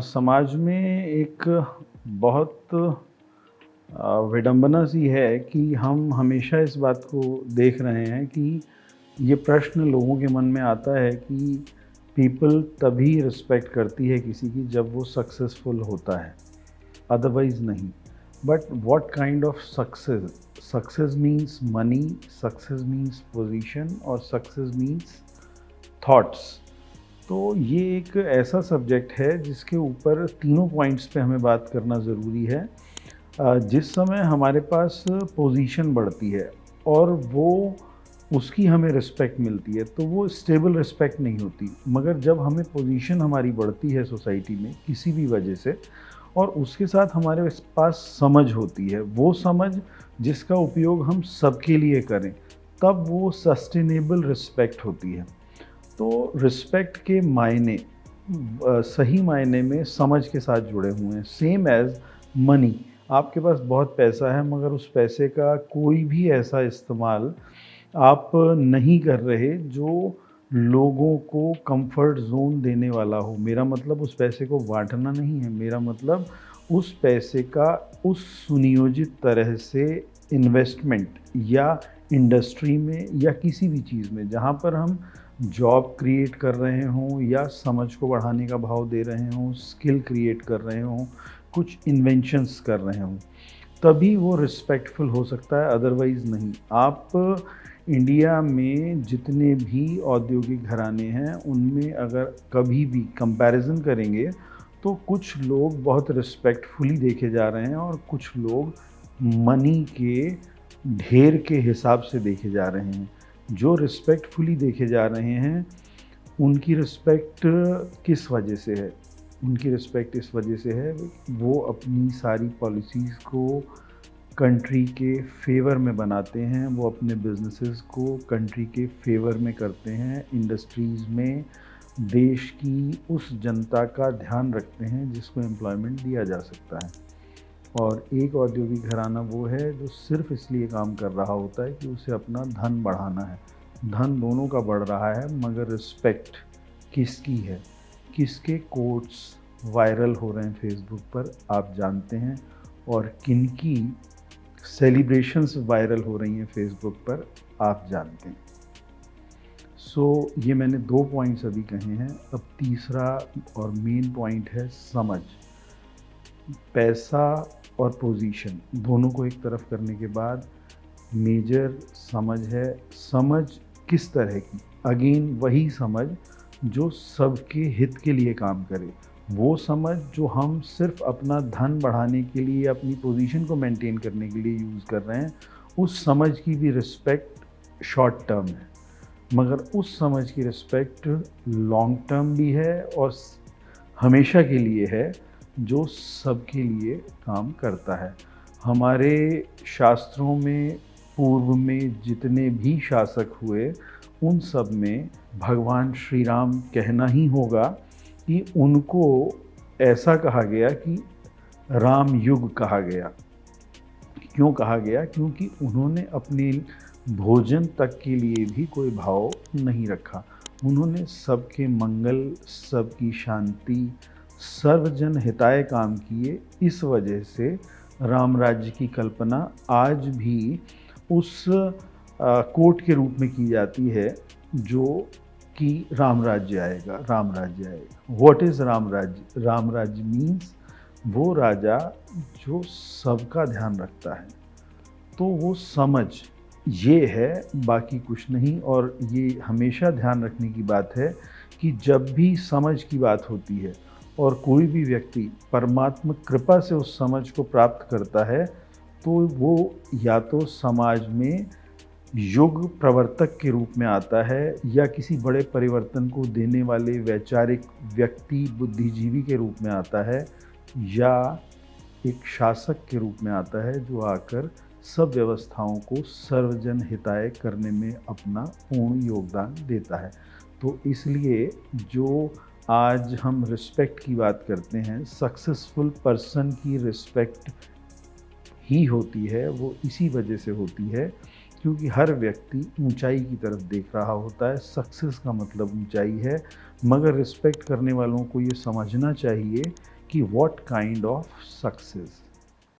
समाज में एक बहुत विडंबना सी है कि हम हमेशा इस बात को देख रहे हैं कि ये प्रश्न लोगों के मन में आता है कि पीपल तभी रिस्पेक्ट करती है किसी की जब वो सक्सेसफुल होता है, अदरवाइज नहीं। But what kind of success? Success means money, success means position और सक्सेस मीन्स थॉट्स। तो ये एक ऐसा सब्जेक्ट है जिसके ऊपर तीनों पॉइंट्स पे हमें बात करना ज़रूरी है। जिस समय हमारे पास पोजीशन बढ़ती है और वो उसकी हमें रिस्पेक्ट मिलती है तो वो स्टेबल रिस्पेक्ट नहीं होती, मगर जब हमें पोजीशन हमारी बढ़ती है सोसाइटी में किसी भी वजह से और उसके साथ हमारे पास समझ होती है, वो समझ जिसका उपयोग हम सबके लिए करें, तब वो सस्टेनेबल रिस्पेक्ट होती है। तो रिस्पेक्ट के मायने सही मायने में समझ के साथ जुड़े हुए हैं। सेम एज़ मनी, आपके पास बहुत पैसा है मगर उस पैसे का कोई भी ऐसा इस्तेमाल आप नहीं कर रहे जो लोगों को कंफर्ट ज़ोन देने वाला हो। मेरा मतलब उस पैसे को बाँटना नहीं है, मेरा मतलब उस पैसे का उस सुनियोजित तरह से इन्वेस्टमेंट या इंडस्ट्री में या किसी भी चीज़ में जहाँ पर हम जॉब क्रिएट कर रहे हों या समझ को बढ़ाने का भाव दे रहे हों, स्किल क्रिएट कर रहे हों, कुछ इन्वेंशंस कर रहे हों, तभी वो रिस्पेक्टफुल हो सकता है, अदरवाइज़ नहीं। आप इंडिया में जितने भी औद्योगिक घराने हैं उनमें अगर कभी भी कंपैरिजन करेंगे तो कुछ लोग बहुत रिस्पेक्टफुली देखे जा रहे हैं और कुछ लोग मनी के ढेर के हिसाब से देखे जा रहे हैं। जो रिस्पेक्टफुली देखे जा रहे हैं उनकी रिस्पेक्ट किस वजह से है? उनकी रिस्पेक्ट इस वजह से है वो अपनी सारी पॉलिसीज़ को कंट्री के फेवर में बनाते हैं, वो अपने बिजनेसेस को कंट्री के फेवर में करते हैं, इंडस्ट्रीज़ में देश की उस जनता का ध्यान रखते हैं जिसको एम्प्लॉयमेंट दिया जा सकता है। और एक औद्योगिक घराना वो है जो सिर्फ इसलिए काम कर रहा होता है कि उसे अपना धन बढ़ाना है। धन दोनों का बढ़ रहा है मगर रिस्पेक्ट किसकी है? किसके कोट्स वायरल हो रहे हैं फेसबुक पर आप जानते हैं, और किनकी सेलिब्रेशंस वायरल हो रही हैं फेसबुक पर आप जानते हैं। ये मैंने 2 पॉइंट्स अभी कहे हैं। अब तीसरा और मेन पॉइंट है समझ। पैसा और पोजीशन दोनों को एक तरफ करने के बाद मेजर समझ है। समझ किस तरह की? अगेन वही समझ जो सबके हित के लिए काम करे। वो समझ जो हम सिर्फ अपना धन बढ़ाने के लिए, अपनी पोजीशन को मेंटेन करने के लिए यूज़ कर रहे हैं, उस समझ की भी रिस्पेक्ट शॉर्ट टर्म है, मगर उस समझ की रिस्पेक्ट लॉन्ग टर्म भी है और हमेशा के लिए है, जो सबके लिए काम करता है। हमारे शास्त्रों में पूर्व में जितने भी शासक हुए उन सब में भगवान श्री राम कहना ही होगा कि उनको ऐसा कहा गया कि राम युग कहा गया। क्यों कहा गया? क्योंकि उन्होंने अपने भोजन तक के लिए भी कोई भाव नहीं रखा। उन्होंने सबके मंगल, सबकी शांति, सर्वजन हिताय काम किए। इस वजह से राम राज्य की कल्पना आज भी उस कोट के रूप में की जाती है जो कि राम राज्य आएगा, राम राज्य आएगा। व्हाट इज़ राम राज्य? राम राज्य मीन्स वो राजा जो सबका ध्यान रखता है। तो वो समझ ये है, बाकी कुछ नहीं। और ये हमेशा ध्यान रखने की बात है कि जब भी समझ की बात होती है और कोई भी व्यक्ति परमात्मा कृपा से उस समझ को प्राप्त करता है तो वो या तो समाज में युग प्रवर्तक के रूप में आता है या किसी बड़े परिवर्तन को देने वाले वैचारिक व्यक्ति, बुद्धिजीवी के रूप में आता है, या एक शासक के रूप में आता है जो आकर सब व्यवस्थाओं को सर्वजन हिताय करने में अपना पूर्ण योगदान देता है। तो इसलिए जो आज हम रिस्पेक्ट की बात करते हैं, सक्सेसफुल पर्सन की रिस्पेक्ट ही होती है। वो इसी वजह से होती है क्योंकि हर व्यक्ति ऊंचाई की तरफ देख रहा होता है। सक्सेस का मतलब ऊंचाई है, मगर रिस्पेक्ट करने वालों को ये समझना चाहिए कि व्हाट काइंड ऑफ सक्सेस।